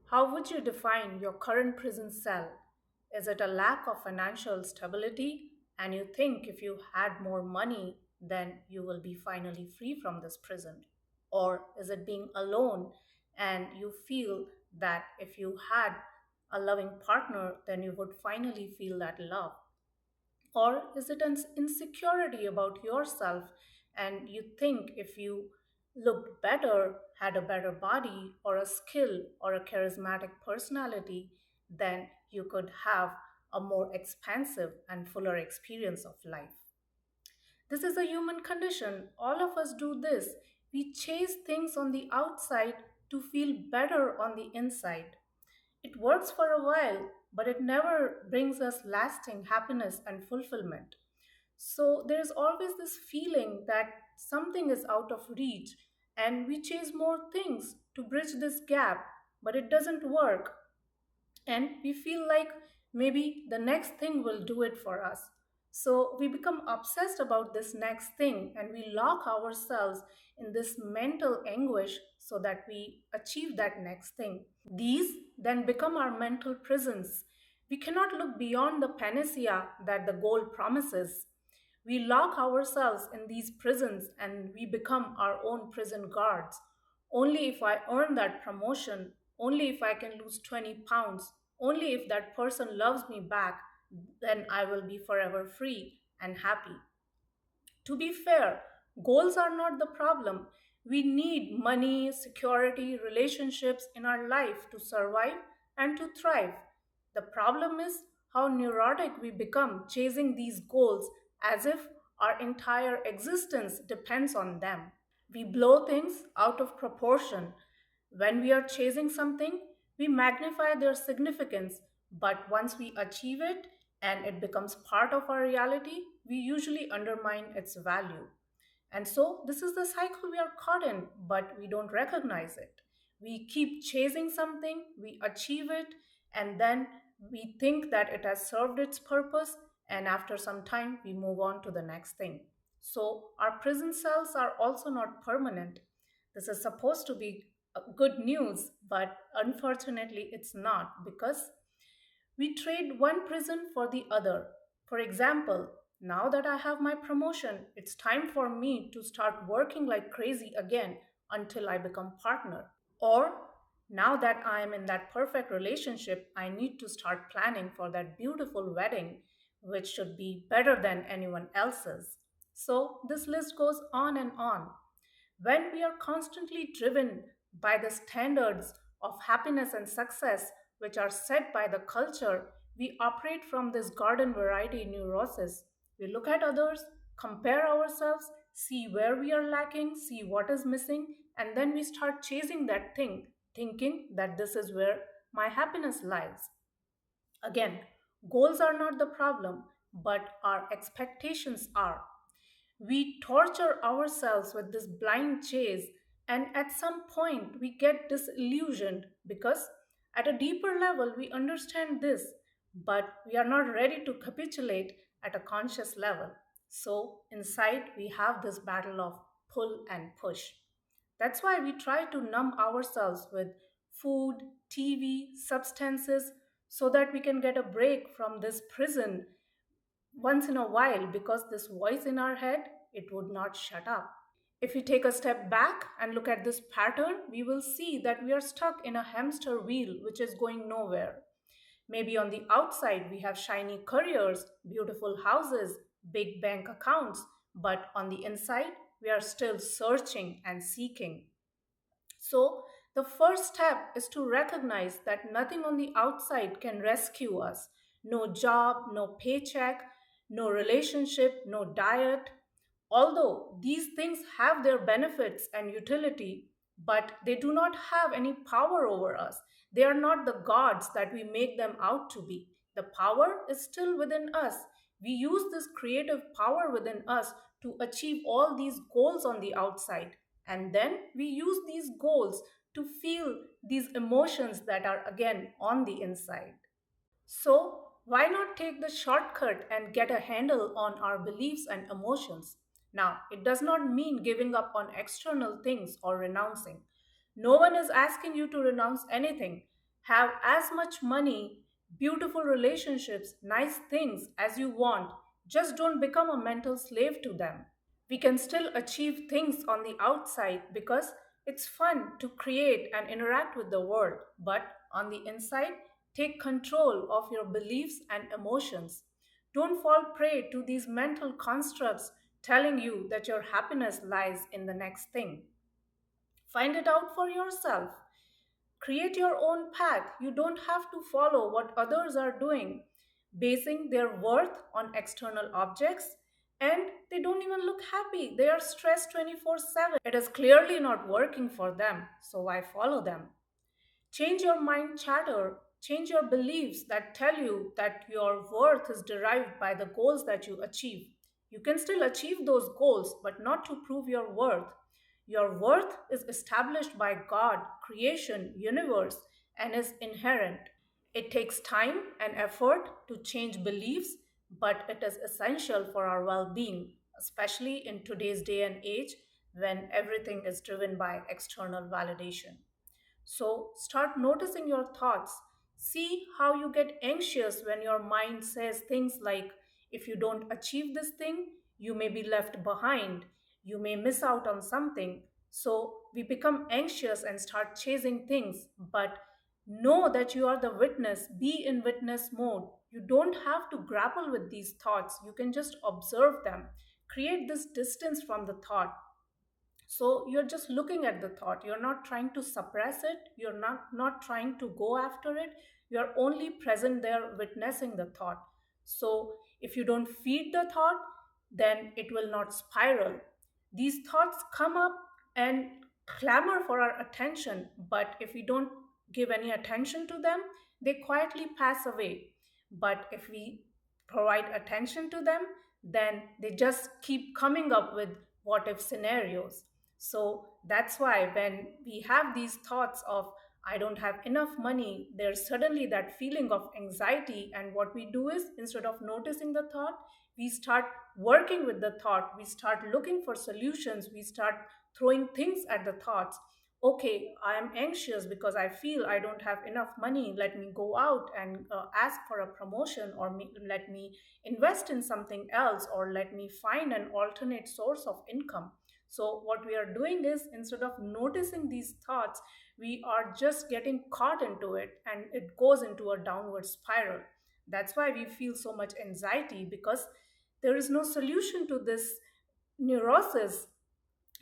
How would you define your current prison cell? Is it a lack of financial stability, and you think if you had more money, then you will be finally free from this prison? Or is it being alone, and you feel that if you had a loving partner, then you would finally feel that love? Or is it an insecurity about yourself and you think if you looked better, had a better body, or a skill, or a charismatic personality, then you could have a more expansive and fuller experience of life? This is a human condition. All of us do this. We chase things on the outside to feel better on the inside. It works for a while, but it never brings us lasting happiness and fulfillment. So there's always this feeling that something is out of reach, and we chase more things to bridge this gap, but it doesn't work. And we feel like maybe the next thing will do it for us. So we become obsessed about this next thing and we lock ourselves in this mental anguish so that we achieve that next thing. These then become our mental prisons. We cannot look beyond the panacea that the goal promises. We lock ourselves in these prisons and we become our own prison guards. Only if I earn that promotion, only if I can lose 20 pounds, only if that person loves me back, then I will be forever free and happy. To be fair, goals are not the problem. We need money, security, relationships in our life to survive and to thrive. The problem is how neurotic we become chasing these goals as if our entire existence depends on them. We blow things out of proportion. When we are chasing something, we magnify their significance, but once we achieve it and it becomes part of our reality, we usually undermine its value. And so, this is the cycle we are caught in, but we don't recognize it. We keep chasing something, we achieve it, and then we think that it has served its purpose, and after some time, we move on to the next thing. So, our prison cells are also not permanent. This is supposed to be good news, but unfortunately, it's not because we trade one prison for the other. For example, now that I have my promotion, it's time for me to start working like crazy again until I become partner. Or now that I am in that perfect relationship, I need to start planning for that beautiful wedding, which should be better than anyone else's. So this list goes on and on. When we are constantly driven by the standards of happiness and success, which are set by the culture, we operate from this garden variety neurosis. We look at others, compare ourselves, see where we are lacking, see what is missing, and then we start chasing that thing, thinking that this is where my happiness lies. Again, goals are not the problem, but our expectations are. We torture ourselves with this blind chase, and at some point, we get disillusioned because at a deeper level, we understand this, but we are not ready to capitulate at a conscious level. So, inside, we have this battle of pull and push. That's why we try to numb ourselves with food, TV, substances, so that we can get a break from this prison once in a while because this voice in our head, it would not shut up. If we take a step back and look at this pattern, we will see that we are stuck in a hamster wheel which is going nowhere. Maybe on the outside we have shiny careers, beautiful houses, big bank accounts, but on the inside we are still searching and seeking. So, the first step is to recognize that nothing on the outside can rescue us. No job, no paycheck, no relationship, no diet. Although these things have their benefits and utility, but they do not have any power over us. They are not the gods that we make them out to be. The power is still within us. We use this creative power within us to achieve all these goals on the outside. And then we use these goals to feel these emotions that are again on the inside. So, why not take the shortcut and get a handle on our beliefs and emotions? Now, it does not mean giving up on external things or renouncing. No one is asking you to renounce anything. Have as much money, beautiful relationships, nice things as you want. Just don't become a mental slave to them. We can still achieve things on the outside because it's fun to create and interact with the world, but on the inside, take control of your beliefs and emotions. Don't fall prey to these mental constructs telling you that your happiness lies in the next thing. Find it out for yourself. Create your own path. You don't have to follow what others are doing, basing their worth on external objects, and they don't even look happy. They are stressed 24/7. It is clearly not working for them, so why follow them? Change your mind chatter. Change your beliefs that tell you that your worth is derived by the goals that you achieve. You can still achieve those goals, but not to prove your worth. Your worth is established by God, creation, universe, and is inherent. It takes time and effort to change beliefs, but it is essential for our well being, especially in today's day and age when everything is driven by external validation. So start noticing your thoughts. See how you get anxious when your mind says things like, if you don't achieve this thing, you may be left behind. You may miss out on something. So we become anxious and start chasing things. But know that you are the witness. Be in witness mode. You don't have to grapple with these thoughts. You can just observe them. Create this distance from the thought. So you're just looking at the thought. You're not trying to suppress it. You're not trying to go after it. You're only present there witnessing the thought. So if you don't feed the thought, then it will not spiral. These thoughts come up and clamor for our attention, but if we don't give any attention to them, they quietly pass away. But if we provide attention to them, then they just keep coming up with what if scenarios. So that's why when we have these thoughts of, I don't have enough money, there's suddenly that feeling of anxiety. And what we do is, instead of noticing the thought, we start working with the thought, we start looking for solutions, we start throwing things at the thoughts. Okay, I am anxious because I feel I don't have enough money. Let me go out and ask for a promotion, or let me invest in something else, or let me find an alternate source of income. So, what we are doing is, instead of noticing these thoughts, we are just getting caught into it and it goes into a downward spiral. That's why we feel so much anxiety, because there is no solution to this neurosis.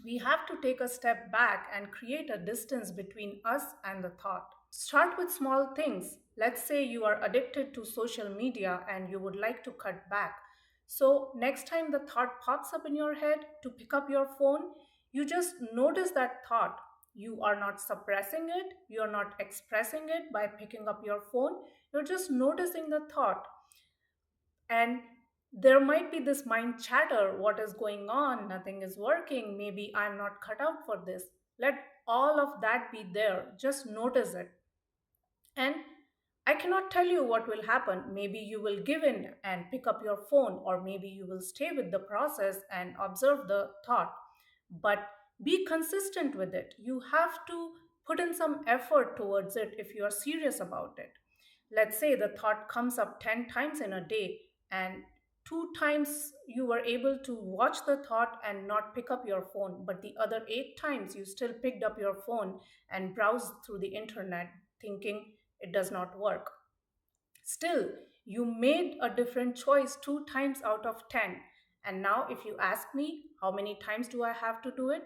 We have to take a step back and create a distance between us and the thought. Start with small things. Let's say you are addicted to social media and you would like to cut back. So, next time the thought pops up in your head to pick up your phone, you just notice that thought. You are not suppressing it, you are not expressing it by picking up your phone, you're just noticing the thought. And there might be this mind chatter, what is going on, nothing is working, maybe I'm not cut out for this. Let all of that be there, just notice it. And I cannot tell you what will happen. Maybe you will give in and pick up your phone, or maybe you will stay with the process and observe the thought. But be consistent with it. You have to put in some effort towards it if you are serious about it. Let's say the thought comes up 10 times in a day, and two times you were able to watch the thought and not pick up your phone, but the other 8 times you still picked up your phone and browsed through the internet thinking it does not work. Still, you made a different choice 2 times out of 10. And now, if you ask me, how many times do I have to do it?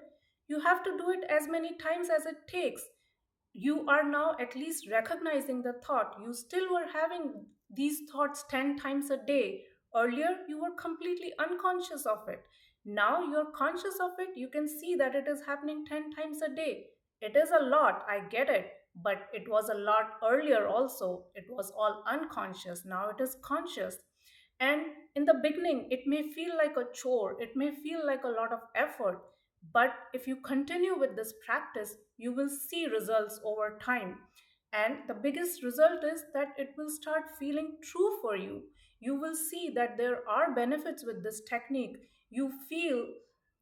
You have to do it as many times as it takes. You are now at least recognizing the thought. You still were having these thoughts 10 times a day. Earlier, you were completely unconscious of it. Now you're conscious of it. You can see that it is happening 10 times a day. It is a lot, I get it, but it was a lot earlier also. It was all unconscious. Now it is conscious. And in the beginning, it may feel like a chore, it may feel like a lot of effort. But if you continue with this practice, you will see results over time. And the biggest result is that it will start feeling true for you. You will see that there are benefits with this technique. You feel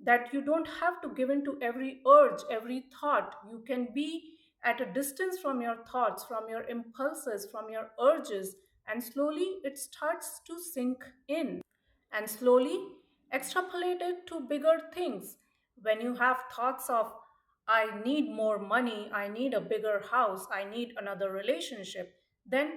that you don't have to give in to every urge, every thought. You can be at a distance from your thoughts, from your impulses, from your urges, and slowly it starts to sink in and slowly extrapolate it to bigger things. When you have thoughts of, I need more money, I need a bigger house, I need another relationship, then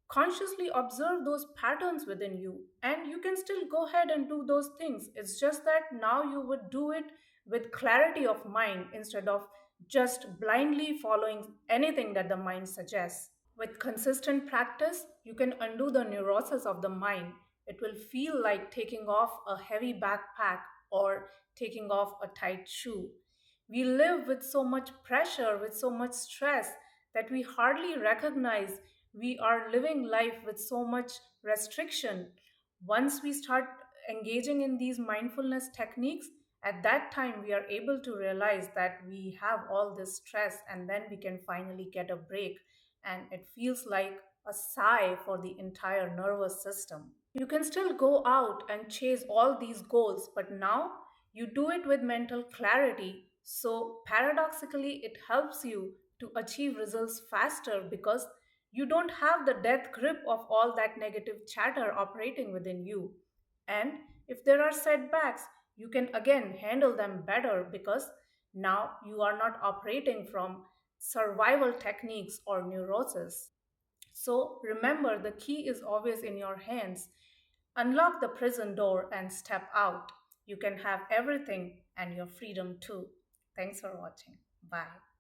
consciously observe those patterns within you. And you can still go ahead and do those things. It's just that now you would do it with clarity of mind instead of just blindly following anything that the mind suggests. With consistent practice, you can undo the neurosis of the mind. It will feel like taking off a heavy backpack or taking off a tight shoe. We live with so much pressure, with so much stress, that we hardly recognize we are living life with so much restriction. Once we start engaging in these mindfulness techniques, at that time we are able to realize that we have all this stress, and then we can finally get a break, and it feels like a sigh for the entire nervous system. You can still go out and chase all these goals, but now you do it with mental clarity. So, paradoxically, it helps you to achieve results faster because you don't have the death grip of all that negative chatter operating within you. And if there are setbacks, you can again handle them better because now you are not operating from survival techniques or neurosis. So remember, the key is always in your hands. Unlock the prison door and step out. You can have everything and your freedom too. Thanks for watching. Bye.